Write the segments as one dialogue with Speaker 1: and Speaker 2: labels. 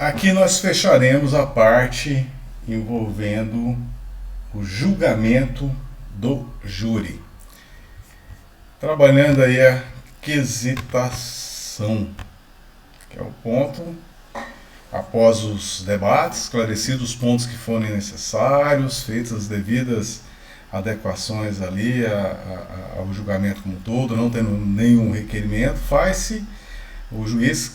Speaker 1: Aqui nós fecharemos a parte envolvendo o julgamento do júri, trabalhando aí a quesitação, que é o ponto, após os debates, esclarecidos os pontos que forem necessários, feitas as devidas adequações ali ao julgamento como um todo, não tendo nenhum requerimento, o juiz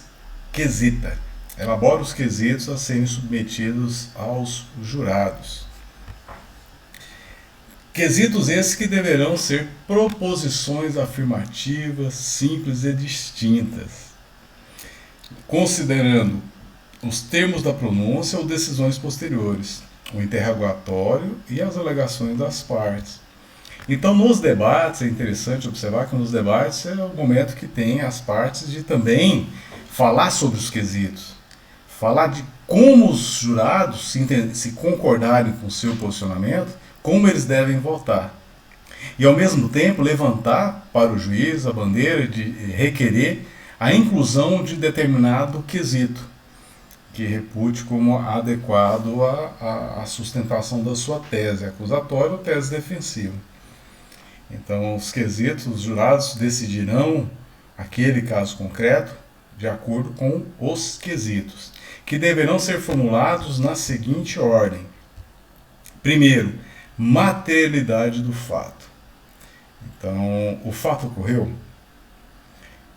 Speaker 1: quesita, elabora os quesitos a serem submetidos aos jurados. Quesitos esses que deverão ser proposições afirmativas, simples e distintas, considerando os termos da pronúncia ou decisões posteriores, o interrogatório e as alegações das partes. Então, nos debates, é interessante observar que nos debates é o momento que tem as partes de também falar sobre os quesitos, falar de como os jurados, se concordarem com o seu posicionamento, como eles devem votar. E, ao mesmo tempo, levantar para o juiz a bandeira de requerer a inclusão de determinado quesito, que repute como adequado à sustentação da sua tese acusatória ou tese defensiva. Então, os quesitos, os jurados decidirão aquele caso concreto de acordo com os quesitos, que deverão ser formulados na seguinte ordem. Primeiro, materialidade do fato. Então, o fato ocorreu?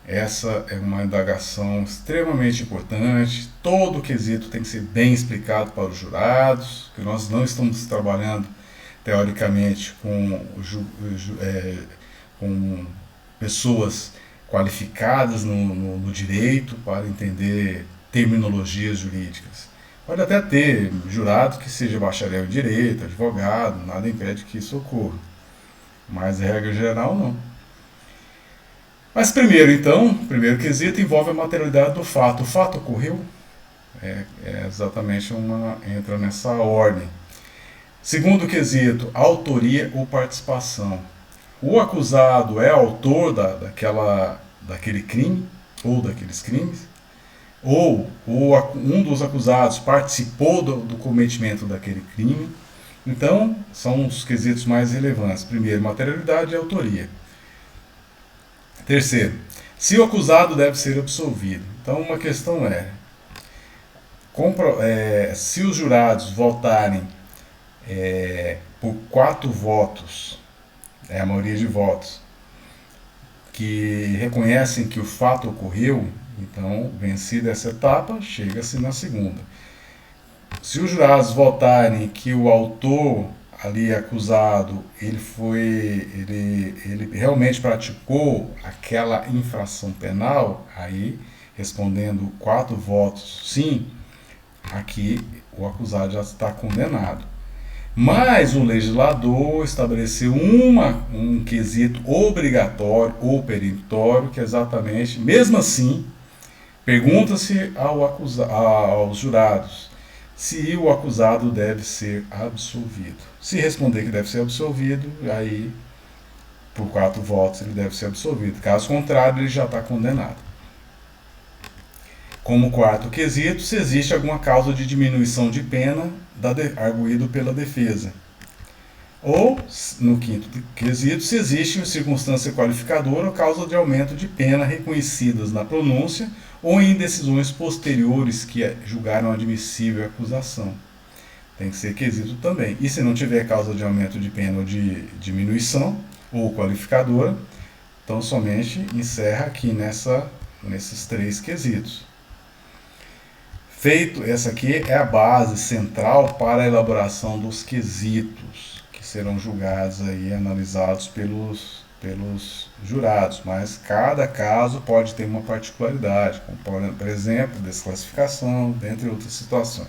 Speaker 1: Essa é uma indagação extremamente importante. Todo quesito tem que ser bem explicado para os jurados, que nós não estamos trabalhando teoricamente com pessoas qualificadas no direito para entender terminologias jurídicas. Pode até ter jurado que seja bacharel em direito, advogado, nada impede que isso ocorra, mas regra geral não. Mas primeiro quesito envolve a materialidade do fato. O fato ocorreu? Exatamente entra nessa ordem. Segundo quesito, autoria ou participação. O acusado é autor daquele crime ou daqueles crimes? Ou um dos acusados participou do cometimento daquele crime? Então, são os quesitos mais relevantes. Primeiro, materialidade e autoria. Terceiro, se o acusado deve ser absolvido. Então, uma questão se os jurados votarem por 4 votos, a maioria de votos, que reconhecem que o fato ocorreu, então, vencida essa etapa, chega-se na segunda. Se os jurados votarem que o autor ali acusado, ele realmente praticou aquela infração penal, aí, respondendo 4 votos sim, aqui o acusado já está condenado. Mas o legislador estabeleceu um quesito obrigatório ou perentório, que é exatamente, mesmo assim, pergunta-se aos jurados se o acusado deve ser absolvido. Se responder que deve ser absolvido, aí, por 4 votos, ele deve ser absolvido. Caso contrário, ele já está condenado. Como quarto quesito, se existe alguma causa de diminuição de pena arguído pela defesa. Ou, no quinto quesito, se existe circunstância qualificadora ou causa de aumento de pena reconhecidas na pronúncia ou em decisões posteriores que julgaram admissível a acusação. Tem que ser quesito também. E se não tiver causa de aumento de pena ou de diminuição ou qualificadora, então somente encerra aqui nesses 3 quesitos. Essa aqui é a base central para a elaboração dos quesitos, que serão julgados e analisados pelos jurados, mas cada caso pode ter uma particularidade, como por exemplo, desclassificação, dentre outras situações.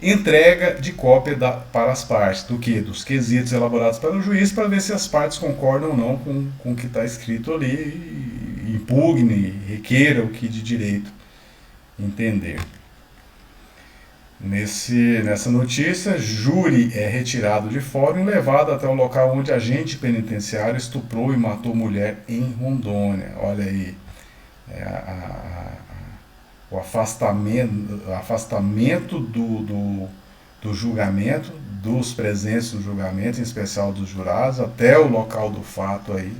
Speaker 1: Entrega de cópia para as partes, dos quesitos elaborados pelo juiz, para ver se as partes concordam ou não com o que está escrito ali, e impugne, requeira o que de direito entender. Nessa notícia, júri é retirado de fórum e levado até o local onde agente penitenciário estuprou e matou mulher em Rondônia. Olha aí o afastamento do julgamento, dos presentes no julgamento, em especial dos jurados, até o local do fato aí,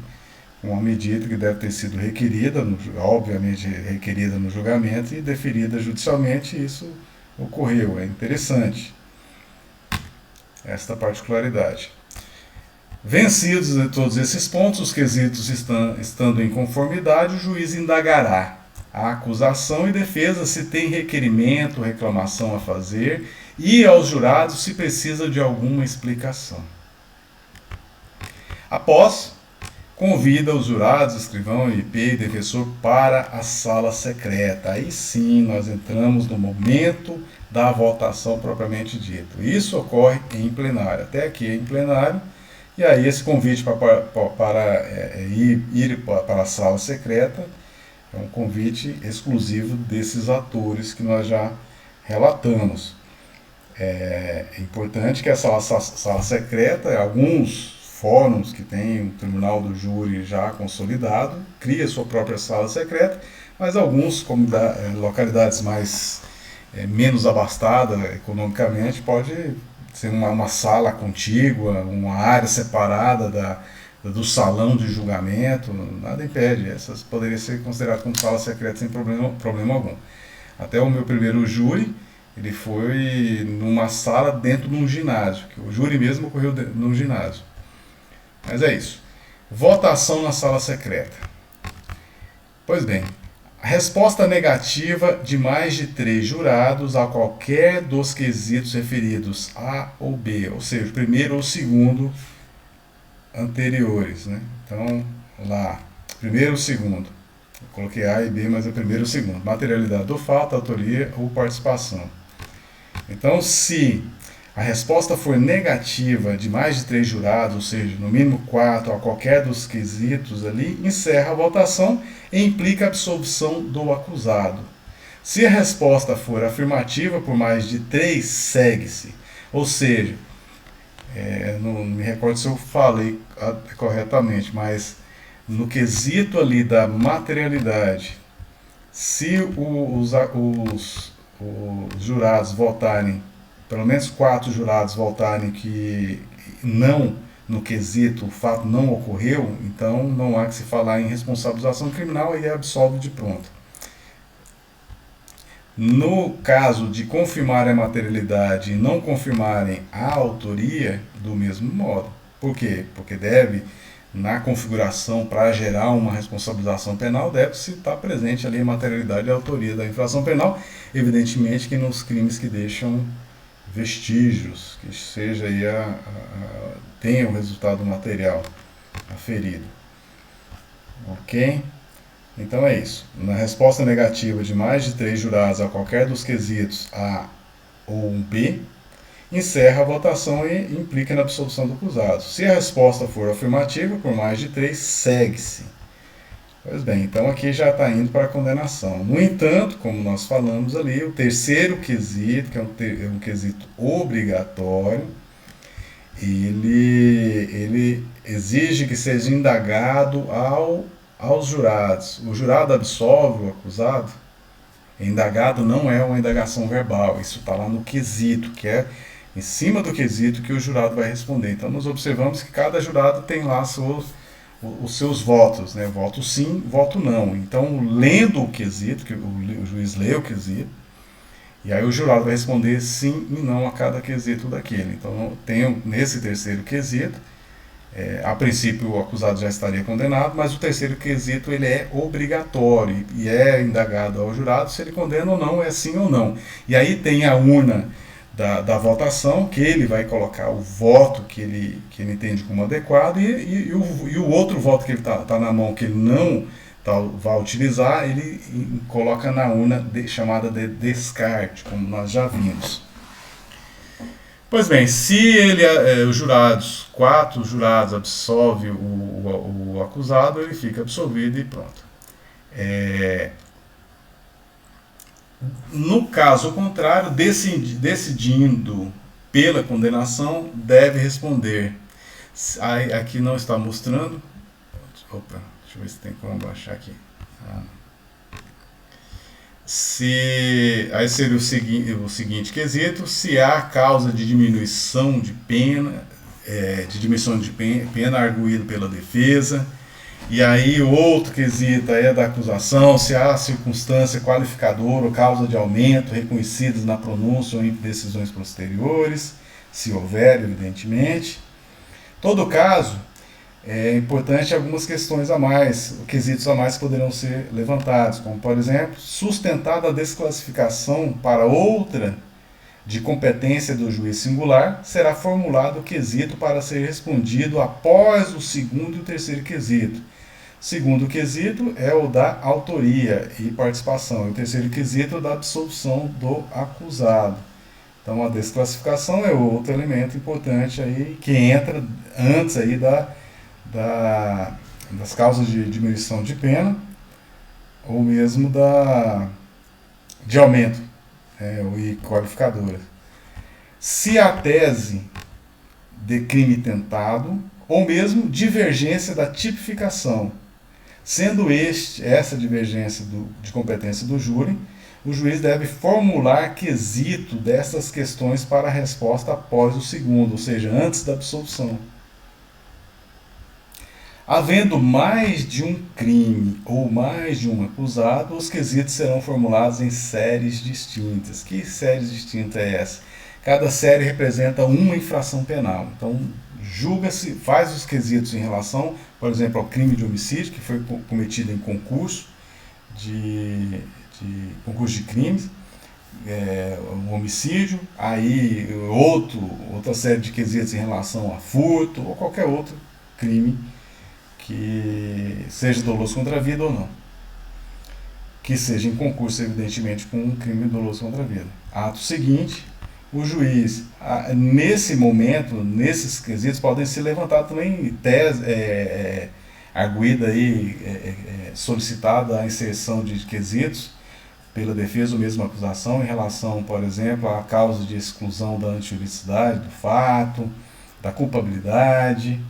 Speaker 1: uma medida que deve ter sido requerida, obviamente requerida no julgamento e deferida judicialmente, isso ocorreu. É interessante esta particularidade. Vencidos todos esses pontos, os quesitos estando em conformidade, o juiz indagará a acusação e defesa se tem requerimento, reclamação a fazer e aos jurados se precisa de alguma explicação. Após, convida os jurados, escrivão, IP e defensor para a sala secreta. Aí sim nós entramos no momento da votação propriamente dito. Isso ocorre em plenário. Até aqui é em plenário. E aí esse convite para ir para a sala secreta é um convite exclusivo desses atores que nós já relatamos. É importante que a sala secreta, alguns fóruns que tem o tribunal do júri já consolidado, cria sua própria sala secreta, mas alguns, como localidades menos abastadas economicamente, pode ser uma sala contígua, uma área separada do salão de julgamento, nada impede, essas poderiam ser consideradas como sala secreta sem problema algum. Até o meu primeiro júri, ele foi numa sala dentro de um ginásio, que o júri mesmo ocorreu num ginásio. Mas é isso. Votação na sala secreta. Pois bem, a resposta negativa de mais de 3 jurados a qualquer dos quesitos referidos A ou B, ou seja, o primeiro ou o segundo anteriores, né? Então, lá, primeiro ou segundo. Eu coloquei A e B, mas é o primeiro ou o segundo. Materialidade do fato, autoria ou participação. Então, se a resposta for negativa de mais de 3 jurados, ou seja, no mínimo 4 a qualquer dos quesitos ali, encerra a votação e implica a absolvição do acusado. Se a resposta for afirmativa por mais de 3, segue-se. Ou seja, não me recordo se eu falei corretamente, mas no quesito ali da materialidade, se os jurados votarem, pelo menos 4 jurados votarem que não, no quesito, o fato não ocorreu, então não há que se falar em responsabilização criminal e absolve de pronto. No caso de confirmar a materialidade e não confirmarem a autoria, do mesmo modo. Por quê? Porque deve, na configuração, para gerar uma responsabilização penal, deve-se estar presente ali a materialidade e a autoria da infração penal, evidentemente que nos crimes que deixam vestígios, que seja aí tenha o resultado material aferido. Ok? Então é isso. Na resposta negativa de mais de 3 jurados a qualquer dos quesitos A ou B, encerra a votação e implica na absolvição do acusado. Se a resposta for afirmativa, por mais de 3, segue-se. Pois bem, então aqui já está indo para a condenação. No entanto, como nós falamos ali, o terceiro quesito, que é um quesito obrigatório, ele exige que seja indagado aos jurados. O jurado absolve o acusado. Indagado não é uma indagação verbal, isso está lá no quesito, que é em cima do quesito que o jurado vai responder. Então nós observamos que cada jurado tem lá os seus votos, né? Voto sim, voto não. Então, lendo o quesito, que o juiz lê o quesito, e aí o jurado vai responder sim e não a cada quesito daquele. Então, nesse terceiro quesito, a princípio o acusado já estaria condenado, mas o terceiro quesito ele é obrigatório e é indagado ao jurado se ele condena ou não, é sim ou não. E aí tem a urna da votação, que ele vai colocar o voto que ele entende como adequado e o outro voto que ele tá na mão, que ele não vai utilizar, ele coloca na urna chamada de descarte, como nós já vimos. Pois bem, se os jurados, 4 jurados absolvem o acusado, ele fica absolvido e pronto. No caso contrário, decidindo pela condenação, deve responder. Aqui não está mostrando. Opa, deixa eu ver se tem como baixar aqui. Aí seria o seguinte quesito: se há causa de diminuição de pena, pena arguído pela defesa. E aí outro quesito aí é da acusação: se há circunstância qualificadora ou causa de aumento reconhecidas na pronúncia ou em decisões posteriores, se houver, evidentemente. Em todo caso, é importante algumas questões a mais, quesitos a mais que poderão ser levantados, como, por exemplo, sustentada a desclassificação para outra de competência do juiz singular, será formulado o quesito para ser respondido após o segundo e o terceiro quesito. O segundo quesito é o da autoria e participação, e o terceiro quesito é o da absolução do acusado. Então a desclassificação é outro elemento importante aí que entra antes aí das causas de diminuição de pena ou mesmo de aumento e qualificadora. Se a tese de crime tentado ou mesmo divergência da tipificação, sendo essa divergência de competência do júri, o juiz deve formular quesito dessas questões para a resposta após o segundo, ou seja, antes da absolução. Havendo mais de um crime ou mais de um acusado, os quesitos serão formulados em séries distintas. Que séries distintas é essa? Cada série representa uma infração penal. Então, julga-se, faz os quesitos em relação, por exemplo, ao crime de homicídio, que foi cometido em concurso de crimes, um homicídio, aí outra série de quesitos em relação a furto ou qualquer outro crime que seja doloso contra a vida ou não. Que seja em concurso, evidentemente, com um crime doloso contra a vida. Ato seguinte, o juiz, nesse momento, nesses quesitos, podem ser levantados também arguida aí, solicitada a inserção de quesitos pela defesa ou mesmo acusação em relação, por exemplo, à causa de exclusão da antijuridicidade do fato, da culpabilidade.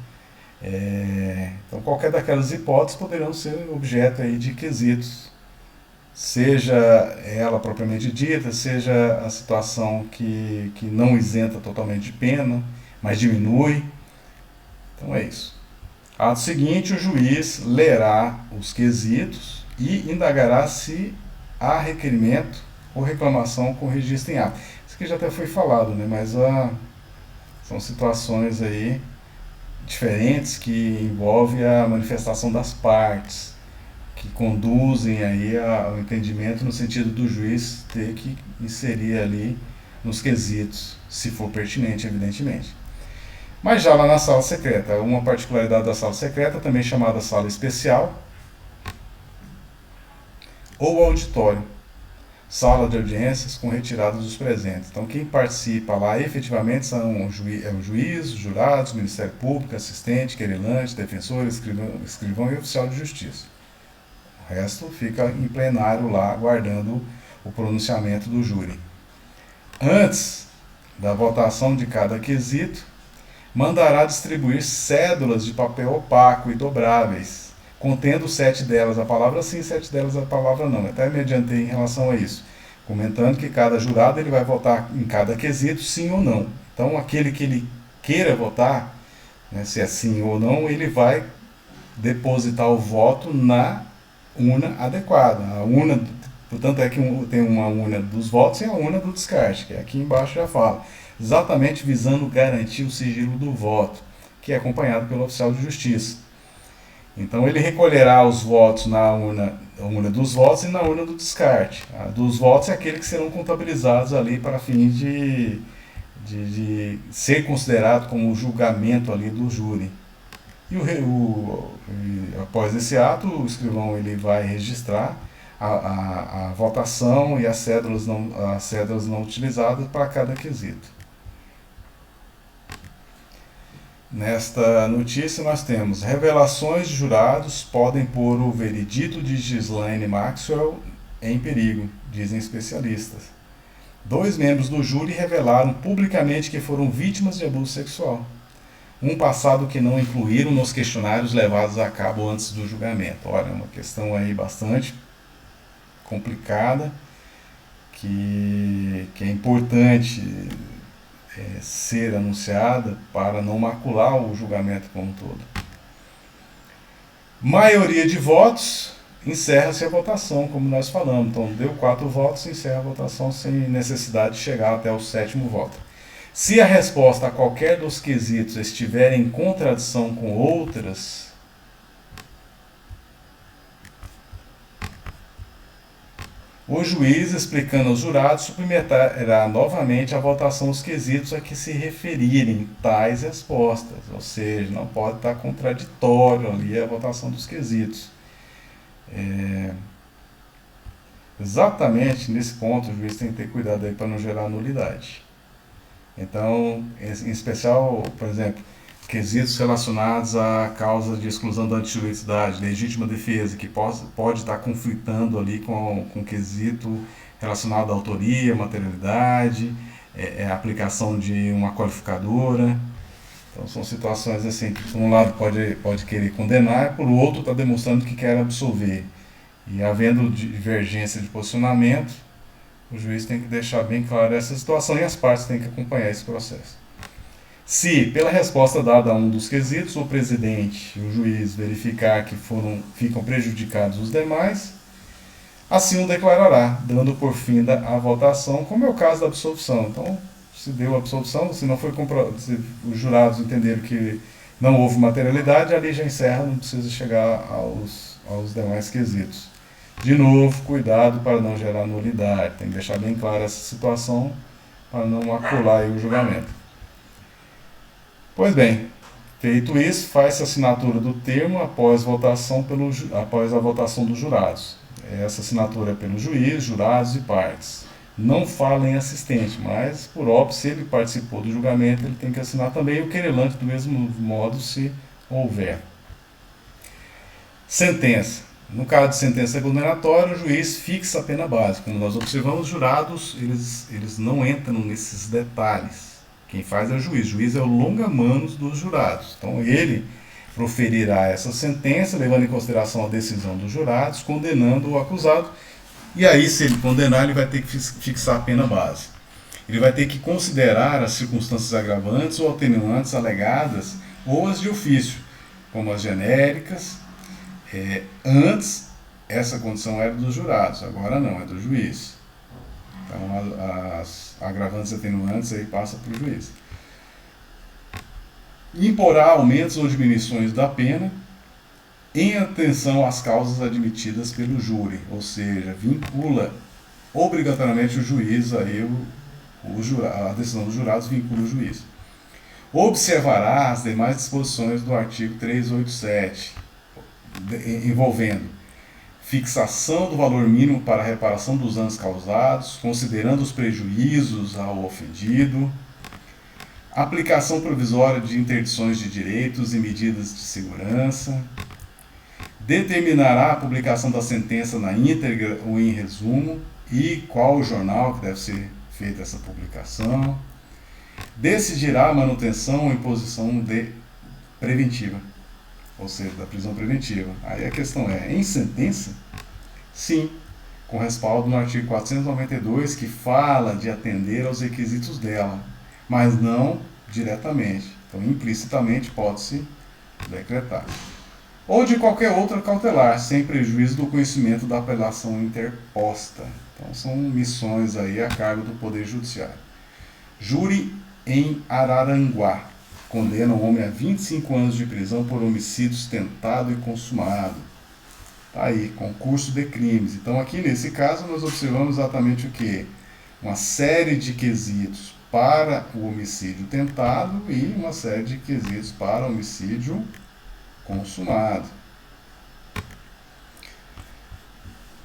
Speaker 1: Então qualquer daquelas hipóteses poderão ser objeto aí de quesitos, seja ela propriamente dita, seja a situação que não isenta totalmente de pena, mas diminui. Então é isso. Ato seguinte, o juiz lerá os quesitos e indagará se há requerimento ou reclamação com registro em ato. Isso aqui já até foi falado, né? Mas são situações aí diferentes que envolvem a manifestação das partes, que conduzem aí ao entendimento no sentido do juiz ter que inserir ali nos quesitos, se for pertinente, evidentemente. Mas já lá na sala secreta, uma particularidade da sala secreta, também chamada sala especial, ou auditório, sala de audiências com retirada dos presentes. Então quem participa lá efetivamente são o juiz, os jurados, o Ministério Público, assistente, querelante, defensor, escrivão e oficial de justiça. O resto fica em plenário lá, aguardando o pronunciamento do júri. Antes da votação de cada quesito, mandará distribuir cédulas de papel opaco e dobráveis, contendo 7 delas a palavra sim, 7 delas a palavra não. Até me adiantei em relação a isso, comentando que cada jurado ele vai votar em cada quesito sim ou não. Então aquele que ele queira votar, né, se é sim ou não, ele vai depositar o voto na urna adequada. A urna, portanto, é que tem uma urna dos votos e a urna do descarte, que aqui embaixo já fala, exatamente visando garantir o sigilo do voto, que é acompanhado pelo oficial de justiça. Então ele recolherá os votos na urna dos votos e na urna do descarte. A dos votos é aquele que serão contabilizados ali para fins de ser considerado como o julgamento ali do júri. E após esse ato, o escrivão ele vai registrar a votação e as cédulas não utilizadas para cada quesito. Nesta notícia nós temos: revelações de jurados podem pôr o veredito de Ghislaine Maxwell em perigo, dizem especialistas. 2 membros do júri revelaram publicamente que foram vítimas de abuso sexual. Um passado que não incluíram nos questionários levados a cabo antes do julgamento. Olha, uma questão aí bastante complicada que é importante ser anunciada para não macular o julgamento como um todo. Maioria de votos, encerra-se a votação, como nós falamos. Então, deu 4 votos, encerra a votação sem necessidade de chegar até o 7º voto. Se a resposta a qualquer dos quesitos estiver em contradição com outras, o juiz, explicando aos jurados, submeterá novamente a votação dos quesitos a que se referirem tais respostas, ou seja, não pode estar contraditório ali a votação dos quesitos. Exatamente nesse ponto o juiz tem que ter cuidado aí para não gerar nulidade. Então, em especial, por exemplo, quesitos relacionados à causa de exclusão da antijuridicidade, legítima defesa, que pode estar conflitando ali com quesito relacionado à autoria, materialidade, aplicação de uma qualificadora. Então são situações assim, que por um lado pode querer condenar, por outro está demonstrando que quer absolver. E havendo divergência de posicionamento, o juiz tem que deixar bem clara essa situação e as partes têm que acompanhar esse processo. Se, pela resposta dada a um dos quesitos, o presidente e o juiz verificar que ficam prejudicados os demais, assim o declarará, dando por fim a votação, como é o caso da absolvição. Então, se deu a absolvição, se os jurados entenderam que não houve materialidade, ali já encerra, não precisa chegar aos demais quesitos. De novo, cuidado para não gerar nulidade, tem que deixar bem clara essa situação para não macular aí o julgamento. Pois bem, feito isso, faz-se a assinatura do termo após a votação dos jurados. Essa assinatura é pelo juiz, jurados e partes. Não fala em assistente, mas, por óbvio, se ele participou do julgamento, ele tem que assinar também, o querelante do mesmo modo, se houver. Sentença. No caso de sentença condenatória, o juiz fixa a pena base. Como nós observamos, os jurados eles não entram nesses detalhes. Quem faz é o juiz. O juiz é o longa-manos dos jurados. Então, ele proferirá essa sentença, levando em consideração a decisão dos jurados, condenando o acusado. E aí, se ele condenar, ele vai ter que fixar a pena base. Ele vai ter que considerar as circunstâncias agravantes ou atenuantes alegadas ou as de ofício, como as genéricas. Antes, essa condição era dos jurados, agora não, é do juiz. Então, as agravantes e atenuantes aí passam para o juiz. Imporá aumentos ou diminuições da pena em atenção às causas admitidas pelo júri, ou seja, vincula obrigatoriamente o juiz, aí a decisão dos jurados vincula o juiz. Observará as demais disposições do artigo 387, envolvendo fixação do valor mínimo para a reparação dos danos causados, considerando os prejuízos ao ofendido, aplicação provisória de interdições de direitos e medidas de segurança, determinará a publicação da sentença na íntegra ou em resumo e qual o jornal que deve ser feita essa publicação, decidirá a manutenção ou imposição de preventiva, ou seja, da prisão preventiva. Aí a questão é, em sentença? Sim, com respaldo no artigo 492, que fala de atender aos requisitos dela, mas não diretamente. Então, implicitamente, pode-se decretar. Ou de qualquer outra cautelar, sem prejuízo do conhecimento da apelação interposta. Então, são missões aí a cargo do Poder Judiciário. Júri em Araranguá. Condena um homem a 25 anos de prisão por homicídios tentado e consumado. Tá aí, concurso de crimes. Então, aqui nesse caso, nós observamos exatamente o que? Uma série de quesitos para o homicídio tentado e uma série de quesitos para o homicídio consumado.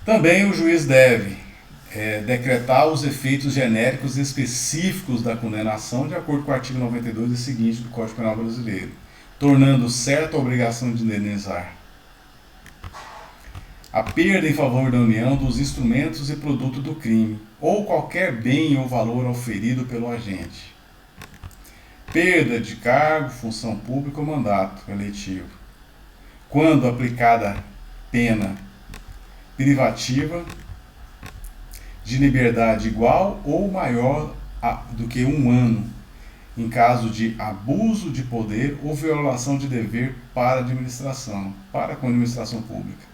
Speaker 1: Também o juiz deve decretar os efeitos genéricos específicos da condenação de acordo com o artigo 92 e seguinte do Código Penal Brasileiro, tornando certa a obrigação de indenizar a perda em favor da União dos instrumentos e produto do crime, ou qualquer bem ou valor auferido pelo agente, perda de cargo, função pública ou mandato eletivo, quando aplicada pena privativa, de liberdade igual ou maior do que 1 ano, em caso de abuso de poder ou violação de dever para com a administração pública,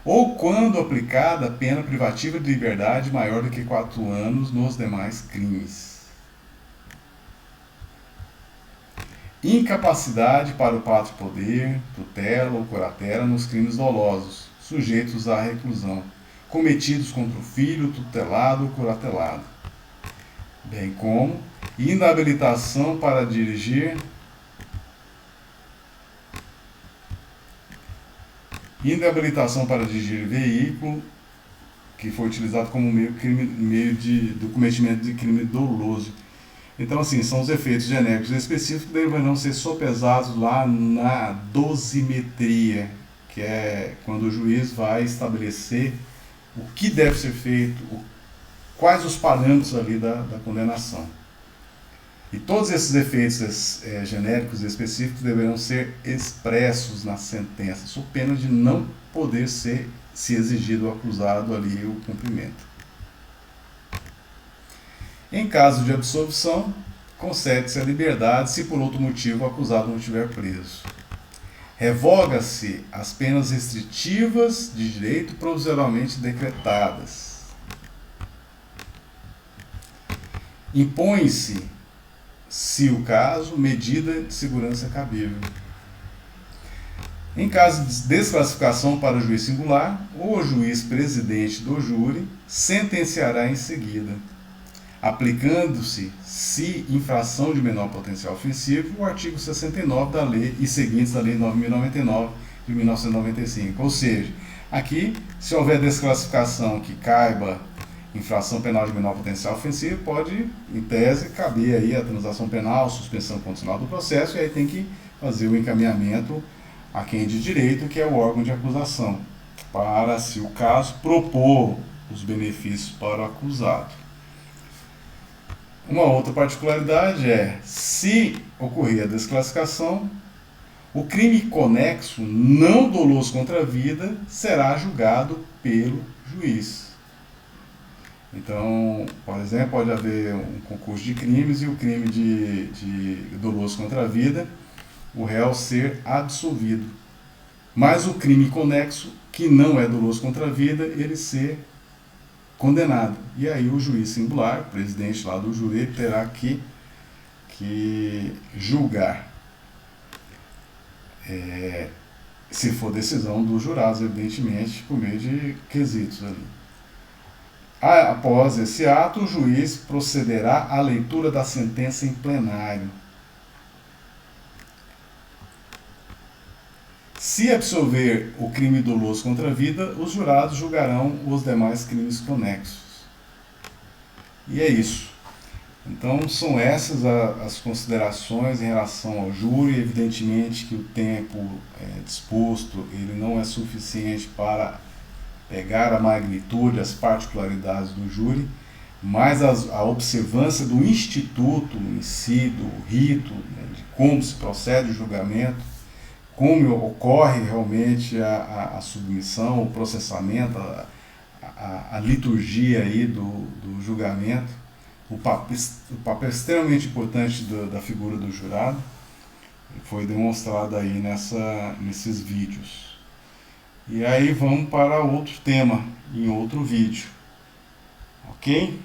Speaker 1: ou quando aplicada pena privativa de liberdade maior do que 4 anos nos demais crimes. Incapacidade para o pátrio poder, tutela ou curatela nos crimes dolosos, sujeitos à reclusão, cometidos contra o filho, tutelado ou curatelado, bem como inabilitação para dirigir veículo que foi utilizado como meio do cometimento de crime doloso. Então, assim, são os efeitos genéricos específicos que deverão ser sopesados lá na dosimetria, que é quando o juiz vai estabelecer o que deve ser feito, quais os parâmetros ali da condenação. E todos esses efeitos genéricos e específicos deverão ser expressos na sentença, sob pena de não poder se exigir do acusado ali o cumprimento. Em caso de absolvição, concede-se a liberdade se por outro motivo o acusado não estiver preso. Revoga-se as penas restritivas de direito provisoriamente decretadas. Impõe-se, se o caso, medida de segurança cabível. Em caso de desclassificação para o juiz singular, o juiz presidente do júri sentenciará em seguida, aplicando-se, se infração de menor potencial ofensivo, o artigo 69 da lei e seguintes da lei 9.099 de 1995. Ou seja, aqui, se houver desclassificação que caiba infração penal de menor potencial ofensivo, pode, em tese, caber aí a transação penal, suspensão condicional do processo, e aí tem que fazer o encaminhamento a quem é de direito, que é o órgão de acusação, para, se o caso, propor os benefícios para o acusado. Uma outra particularidade é, se ocorrer a desclassificação, o crime conexo não doloso contra a vida será julgado pelo juiz. Então, por exemplo, pode haver um concurso de crimes e o crime de doloso contra a vida, o réu ser absolvido. Mas o crime conexo, que não é doloso contra a vida, ele ser condenado. E aí o juiz singular, o presidente lá do júri, terá que julgar. Se for decisão dos jurados, evidentemente, por meio de quesitos ali. Após esse ato, o juiz procederá à leitura da sentença em plenário. Se absolver o crime doloso contra a vida, os jurados julgarão os demais crimes conexos. E é isso. Então, são essas as considerações em relação ao júri. Evidentemente que o tempo disposto ele não é suficiente para pegar a magnitude, as particularidades do júri, mas a observância do instituto em si, do rito, de como se procede o julgamento, como ocorre realmente a submissão, o processamento, a liturgia aí do julgamento, o papel extremamente importante da figura do jurado, foi demonstrado aí nesses vídeos. E aí vamos para outro tema, em outro vídeo. Ok?